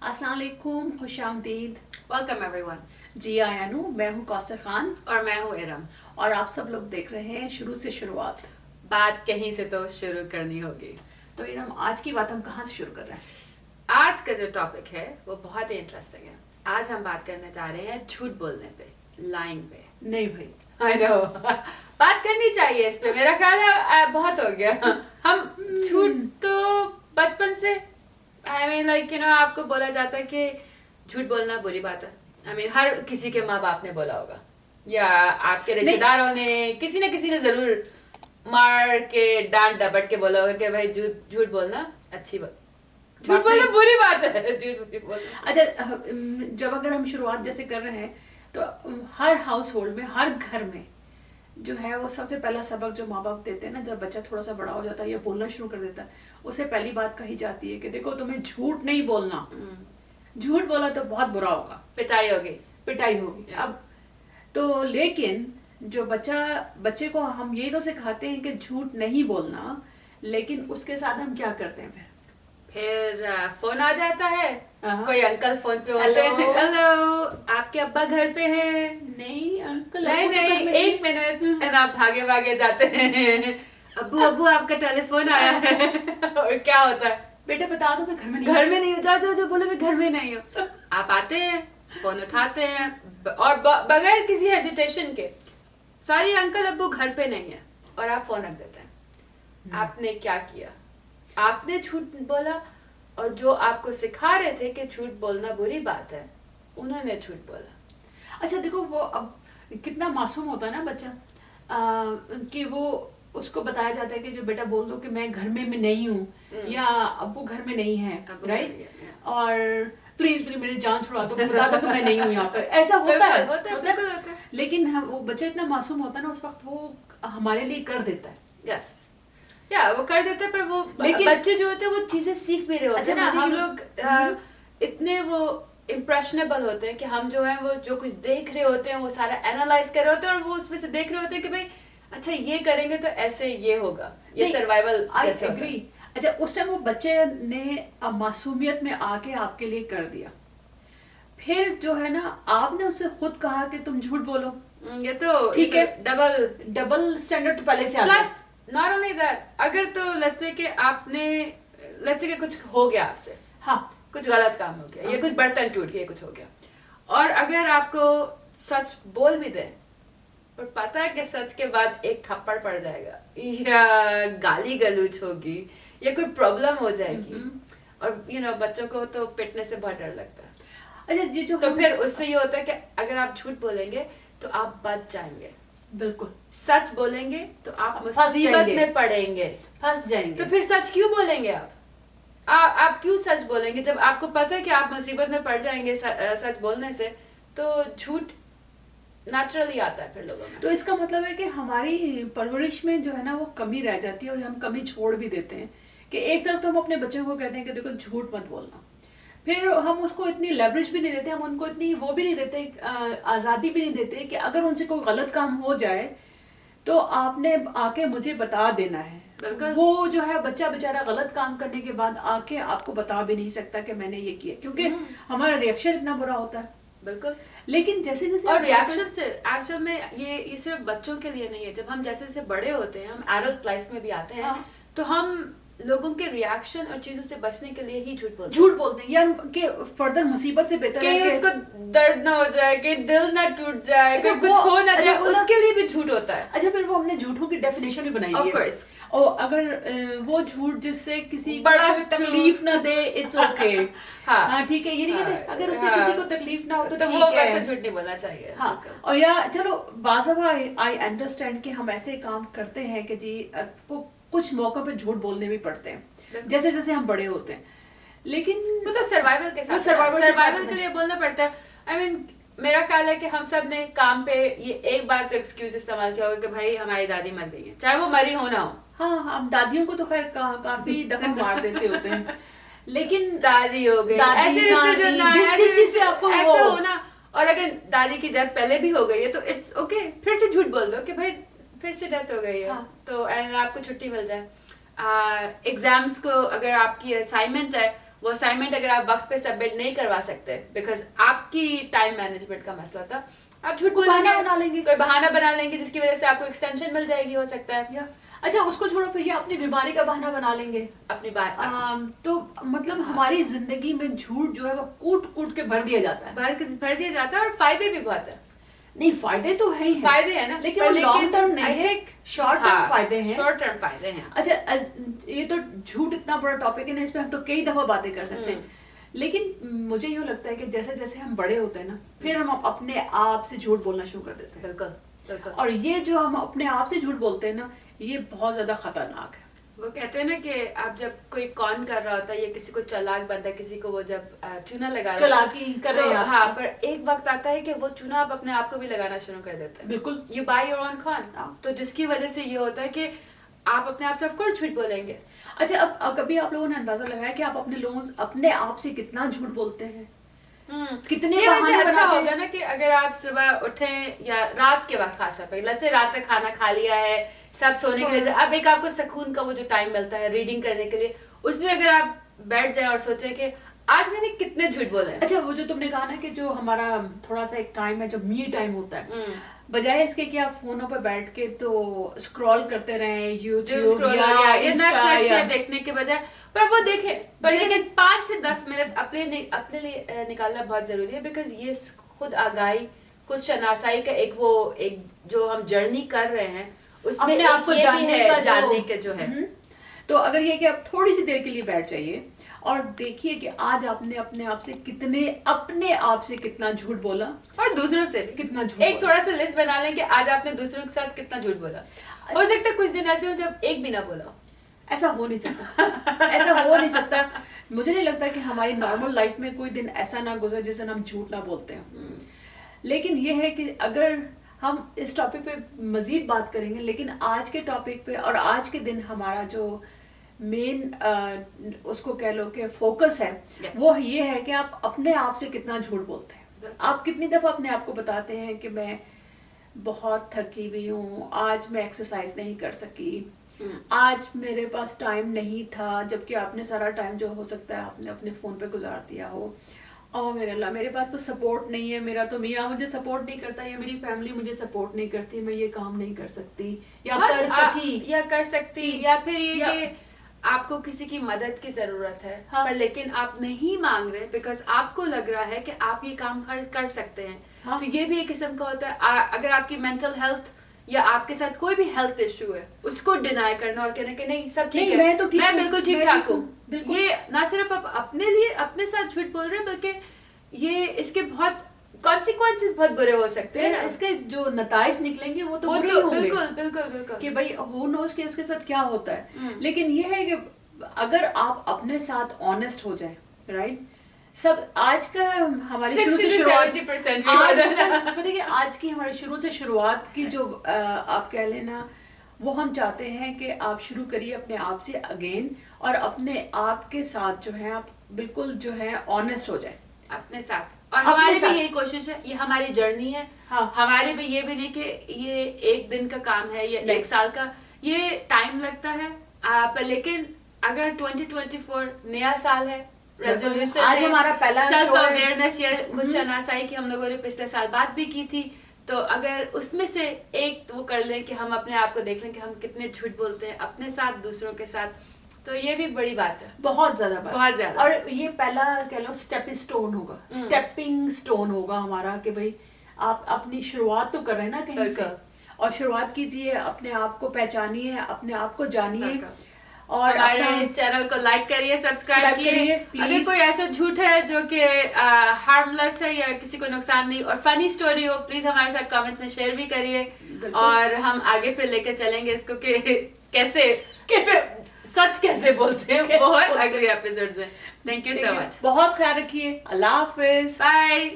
अस्सलाम वालेकुम, खुश आमदीद। Welcome everyone. जी आयानू, मैं हूँ कौसर खान और मैं हूँ इरम। और आप सब लोग देख रहे हैं शुरू से शुरुआत। बात कहीं से तो शुरू करनी होगी। तो इरम, आज की बात हम कहाँ से शुरू कर रहे हैं? आज का जो टॉपिक है वो बहुत ही इंटरेस्टिंग है। आज हम बात करने जा रहे हैं झूठ बोलने पे, लाइंग पे। नहीं भाई, आई नो बात करनी चाहिए इस पे। मेरा ख्याल है बहुत हो गया। हम झूठ तो बचपन से I mean like you know आपको बोला जाता है कि झूठ बोलना बुरी बात है। आई मीन हर किसी के माँ बाप ने बोला होगा या आपके रिश्तेदारों ने, किसी न किसी ने जरूर मार के डांट डपट के बोला होगा कि भाई झूठ बोलना अच्छी बात, झूठ बोलना बुरी बात है। झूठ बुरी बोलना। अच्छा, जब अगर हम शुरुआत जैसे कर रहे हैं तो हर हाउस होल्ड में, हर घर में जो है वो सबसे पहला सबक जो माँ बाप देते हैं ना, जब बच्चा थोड़ा सा बड़ा हो जाता है या बोलना शुरू कर देता है, उसे पहली बात कही जाती है कि देखो तुम्हें झूठ नहीं बोलना, झूठ बोला तो बहुत बुरा होगा, पिटाई होगी, पिटाई होगी। अब तो लेकिन जो बच्चे को हम यही तो सिखाते हैं कि झूठ नहीं बोलना, लेकिन उसके साथ हम क्या करते हैं फिर फोन आ जाता है, हाँ। कोई अंकल फोन पे बोलते हैं हेलो आपके अब्बा घर पे हैं? नहीं अंकल, नहीं एक मिनट, और आप भागे भागे जाते हैं, अब्बू अब्बू आपका टेलीफोन आया है। और क्या होता है, बेटा बता दो मैं घर में नहीं घर में नहीं हो, जाओ जाओ जाओ, बोलो मैं घर में नहीं हूँ। आप आते हैं, फोन उठाते हैं और बगैर किसी हेजिटेशन के, सॉरी अंकल अब्बू घर पे नहीं है, और आप फोन रख देते हैं। आपने क्या किया? आपने झूठ बोला, और जो आपको सिखा रहे थे कि झूठ बोलना बुरी बात है, उन्होंने झूठ बोला। अच्छा देखो, वो अब कितना मासूम होता है ना बच्चा, कि वो उसको बताया जाता है कि जो बेटा बोल दो कि मैं घर में नहीं हूँ या अब्बू घर में नहीं है, राइट? और प्लीज प्लीज मेरी जान छुड़ा दो, बता दो कि मैं नहीं हूँ यहाँ पर। ऐसा होता है, बिल्कुल होता है। लेकिन वो बच्चा इतना मासूम होता है ना, उस वक्त वो हमारे लिए कर देता है। यस, या वो कर देते हैं, पर वो बच्चे जो होते हैं वो चीजें सीख भी रहे होते हैं ना। हम लोग इतने वो इम्प्रेशनेबल होते हैं कि हम जो है वो जो कुछ देख रहे होते हैं वो सारा एनालाइज कर रहे होते हैं, और वो उसमें से देख रहे होते हैं कि भाई अच्छा ये करेंगे तो ऐसे ये होगा, ये सर्वाइवल। I agree. अच्छा, उस टाइम वो बच्चे ने मासूमियत में आके आपके लिए कर दिया, फिर जो है ना आपने उसे खुद कहा कि तुम झूठ बोलो, ये तो ठीक है, डबल स्टैंडर्ड तो पहले से आ गया। प्लस नॉट ओनली दैट, अगर तो लेट्स से कि आपने लेट्स से कि कुछ हो गया आपसे, हाँ कुछ गलत काम हो गया, या कुछ बर्तन टूट गया, कुछ हो गया, और अगर आपको सच बोल भी दे, पर पता है कि सच के बाद एक थप्पड़ पड़ जाएगा या गाली गलौज होगी या कोई प्रॉब्लम हो जाएगी, और यू नो बच्चों को तो पिटने से बहुत डर लगता है। अच्छा जी, जो तो फिर उससे ये होता है कि अगर आप झूठ बोलेंगे तो आप बच जाएंगे, बिल्कुल सच बोलेंगे तो आप मुसीबत में पड़ेंगे, फंस जाएंगे। तो फिर सच क्यों बोलेंगे आप क्यों सच बोलेंगे जब आपको पता है कि आप मुसीबत में पड़ जाएंगे सच बोलने से? तो झूठ नेचुरली आता है फिर लोगों में। तो इसका मतलब है कि हमारी परवरिश में जो है ना वो कमी रह जाती है, और हम कमी छोड़ भी देते हैं कि एक तरफ तो हम अपने बच्चों को कहते हैं कि देखो झूठ मत बोलना, फिर हम उसको इतनी लेवरेज भी नहीं देते, हम उनको इतनी वो भी नहीं देते, आज़ादी भी नहीं देते कि अगर उनसे कोई गलत काम हो जाए तो आपने आके मुझे बता देना है। वो जो है बच्चा बेचारा गलत काम करने के बाद आके आपको बता भी नहीं सकता कि मैंने ये किया, क्योंकि हमारा रिएक्शन इतना बुरा होता है। बिल्कुल। लेकिन जैसे जैसे और रिएक्शन से एक्चुअल में ये सिर्फ बच्चों के लिए नहीं है, जब हम जैसे जैसे बड़े होते हैं, हम एडल्ट लाइफ में भी आते हैं, तो हम लोगों के रिएक्शन और चीजों से बचने के लिए ही झूठ बोलते हैं, या कि फर्दर मुसीबत से बेहतर है कि उसको दर्द ना हो जाए, कि दिल ना टूट जाए, कि कुछ हो ना जाए, उसके लिए भी झूठ होता है। अच्छा, फिर वो हमने झूठों की डेफिनेशन भी बनाई है, ऑफ कोर्स। और अगर वो झूठ जिससे किसी को तकलीफ ना दे, इट्स ओके। हाँ ठीक है, ये नहीं कहते अगर उससे किसी को तकलीफ ना हो तो ठीक है, वैसे झूठ नहीं बोलना चाहिए। हाँ, और या चलो बाज़ आई अंडरस्टैंड कि हम ऐसे काम करते हैं कि जी कुछ मौकों पे झूठ बोलने भी पड़ते हैं जैसे जैसे हम बड़े होते हैं, लेकिन मतलब सर्वाइवल के साथ, सर्वाइवल के लिए बोलना पड़ता है। आई मीन मेरा ख्याल है कि हम सब ने काम पे ये एक बार तो एक्सक्यूज इस्तेमाल किया होगा कि भाई हमारी दादी मर गई है, चाहे वो मरी हो ना हो। हाँ, हम दादियों को तो खैर काफी दफा मार देते होते हैं, लेकिन दादी हो गई, ऐसे रिश्ते जो ना जिस चीज से आपको ऐसा हो ना, और अगर दादी की डेथ पहले भी हो गई है तो इट्स ओके, फिर से झूठ बोल दो कि भाई फिर से डेथ हो गई है, तो एंड आपको छुट्टी मिल जाए। एग्जाम्स को अगर आपकी असाइनमेंट है वो असाइनमेंट अगर आप वक्त पे सबमिट नहीं करवा सकते बिकॉज आपकी टाइम मैनेजमेंट का मसला था, आप झूठ बहाना बना लेंगे, कोई बहाना बना लेंगे जिसकी वजह से आपको एक्सटेंशन मिल जाएगी, हो सकता है। या अच्छा उसको छोड़ो, फिर ये अपनी बीमारी का बहाना बना लेंगे अपनी बात तो मतलब हमारी जिंदगी में झूठ जो है वो कूट कूट के भर दिया जाता है, भर दिया जाता है, और फायदे भी बहुत है। नहीं फायदे तो है ही है, फायदे है ना, लेकिन वो लॉन्ग टर्म नहीं है, शॉर्ट टर्म फायदे हैं, शॉर्ट टर्म फायदे हैं। अच्छा ये तो झूठ इतना बड़ा टॉपिक है ना, इस पे हम तो कई दफा बातें कर सकते हैं, लेकिन मुझे यूँ लगता है कि जैसे जैसे हम बड़े होते हैं ना, फिर हम अपने आप से झूठ बोलना शुरू कर देते हैं। बिल्कुल बिल्कुल। और ये जो हम अपने आप से झूठ बोलते हैं ना, ये बहुत ज्यादा खतरनाक है। वो कहते हैं ना कि आप जब कोई कौन कर रहा होता है या किसी को चालाक बनता है, किसी को वो जब चूना लगा चालाकी कर रहे हैं आप। हाँ, पर एक वक्त आता है कि वो चूना आप अपने आप को भी लगाना शुरू कर देते हैं। बिल्कुल, you by your own corn, तो जिसकी वजह से ये होता है कि आप अपने आप से ऑफ कोर्स झूठ बोलेंगे। अच्छा अब कभी आप लोगों ने अंदाजा लगाया कि आप अपने आप से कितना झूठ बोलते हैं, कितने ये वैसे बहाने अच्छा बनाते होगा हैं? ना कि अगर आप सुबह उठें या रात के वक्त खास तौर पर, लेट्स से रात तक खाना खा लिया है, सब सोने के लिए, अब एक आपको सुकून का वो जो टाइम मिलता है रीडिंग करने के लिए, उसमें अगर आप बैठ जाए और सोचें कि आज मैंने कितने झूठ बोले हैं। अच्छा वो जो तुमने कहा ना कि जो हमारा थोड़ा सा एक टाइम है जो मी टाइम होता है, बजाय इसके कि आप फोनों पर बैठ के तो स्क्रॉल करते रहे यूट्यूब या इंस्टा या देखने के बजाय, पर वो देखे, पर लेकिन 5 से 10 मिनट अपने लिए निकालना बहुत जरूरी है, बिकॉज ये खुद आगाही, खुद शनासाई का एक जो हम जर्नी कर रहे हैं, उसमें अपने आप को जानने के जो है। तो अगर ये कि आप थोड़ी सी देर के लिए बैठ जाइए और देखिए कि आज आपने अपने आप से कितना झूठ बोला, और दूसरों से भी कितना झूठ एक थोड़ा सा लिस्ट बना लें कि आज आपने दूसरों के साथ कितना झूठ बोला। हो सकता है कुछ दिन ऐसे हो जब एक भी ना बोला। ऐसा हो नहीं सकता, ऐसा हो नहीं सकता। मुझे नहीं लगता कि हमारी नॉर्मल लाइफ में कोई दिन ऐसा ना गुजरे जिस दिन हम झूठ ना बोलते हैं। लेकिन ये है कि अगर हम इस टॉपिक पे मजीद बात करेंगे, लेकिन आज के टॉपिक पे और आज के दिन हमारा जो मेन उसको कह लो कि फोकस है वो ये है कि आप अपने आप से कितना झूठ बोलते हैं। आप कितनी दफा अपने आप को बताते हैं कि मैं बहुत थकी हुई हूँ, आज मैं एक्सरसाइज नहीं कर सकी, आज मेरे पास टाइम नहीं था, जबकि आपने सारा टाइम जो हो सकता है आपने अपने फोन पे गुजार दिया हो। और मेरे अल्लाह मेरे पास तो सपोर्ट नहीं है, मेरा तो मियाँ मुझे सपोर्ट नहीं करता, या मेरी फैमिली मुझे सपोर्ट नहीं करती, मैं ये काम नहीं कर सकती या कर सकती, या फिर ये कि आपको किसी की मदद की जरूरत है, हाँ, पर लेकिन आप नहीं मांग रहे बिकॉज आपको लग रहा है कि आप ये काम कर सकते हैं। हाँ, तो ये भी एक किस्म का होता है। अगर आपकी मेंटल हेल्थ या आपके साथ कोई भी हेल्थ इशू है, उसको डिनाई करना और कहना कि नहीं सब ठीक है, मैं बिल्कुल ठीक ठाक हूँ, ये ना सिर्फ आप अपने लिए अपने साथ झूठ बोल रहे हैं, बल्कि ये इसके बहुत कॉन्सिक्वेंसेस बहुत बुरे हो सकते हैं। इसके जो नताइज निकलेंगे वो तो बुरे होंगे। बिल्कुल बिल्कुल बिल्कुल कि भाई हु नोस कि उसके साथ क्या होता है। लेकिन ये है कि अगर आप अपने साथ ऑनेस्ट हो जाए, राइट, सब आज का हमारी शुरू से शुरुआत देखिए आज की हमारी शुरू से शुरुआत की जो आप कह लेना, वो हम चाहते हैं कि आप शुरू करिए अपने आप से अगेन, और अपने आप के साथ जो है आप बिल्कुल जो है ऑनेस्ट हो जाए अपने साथ। और हमारी भी यही कोशिश है, ये हमारी जर्नी है। हाँ, हमारे भी ये भी नहीं कि ये एक दिन का काम है या एक साल का, ये टाइम लगता है। पर लेकिन अगर 2024 नया साल है, रेजोल्यूशन आज हमारा पहला सेल्फ अवेयरनेस या कुछ शनासाई की हम लोगों ने पिछले साल बात भी की थी, तो अगर उसमें से एक वो कर लें कि हम अपने आप को देख लें कि हम कितने झूठ बोलते हैं अपने साथ, दूसरों के साथ, तो ये भी बड़ी बात है, बहुत ज्यादा बात, बहुत ज्यादा। और ये पहला कह लो स्टेपिंग स्टोन होगा हमारा कि भाई आप अपनी शुरुआत तो कर रहे हैं ना कहीं से, और शुरुआत कीजिए, अपने आप को पहचानिए, अपने आप को जानिए, और हमारे चैनल को लाइक करिए, सब्सक्राइब करिए। अगर कोई ऐसा झूठ है जो कि हार्मलेस है या किसी को नुकसान नहीं और फनी स्टोरी हो, प्लीज हमारे साथ कमेंट्स में शेयर भी करिए, और हम आगे फिर लेकर चलेंगे इसको कि कैसे सच कैसे बोलते हैं बहुत अगले एपिसोड्स में। थैंक यू सो मच, बहुत ख्याल रखिए, अल्लाह हाफिज, बाय।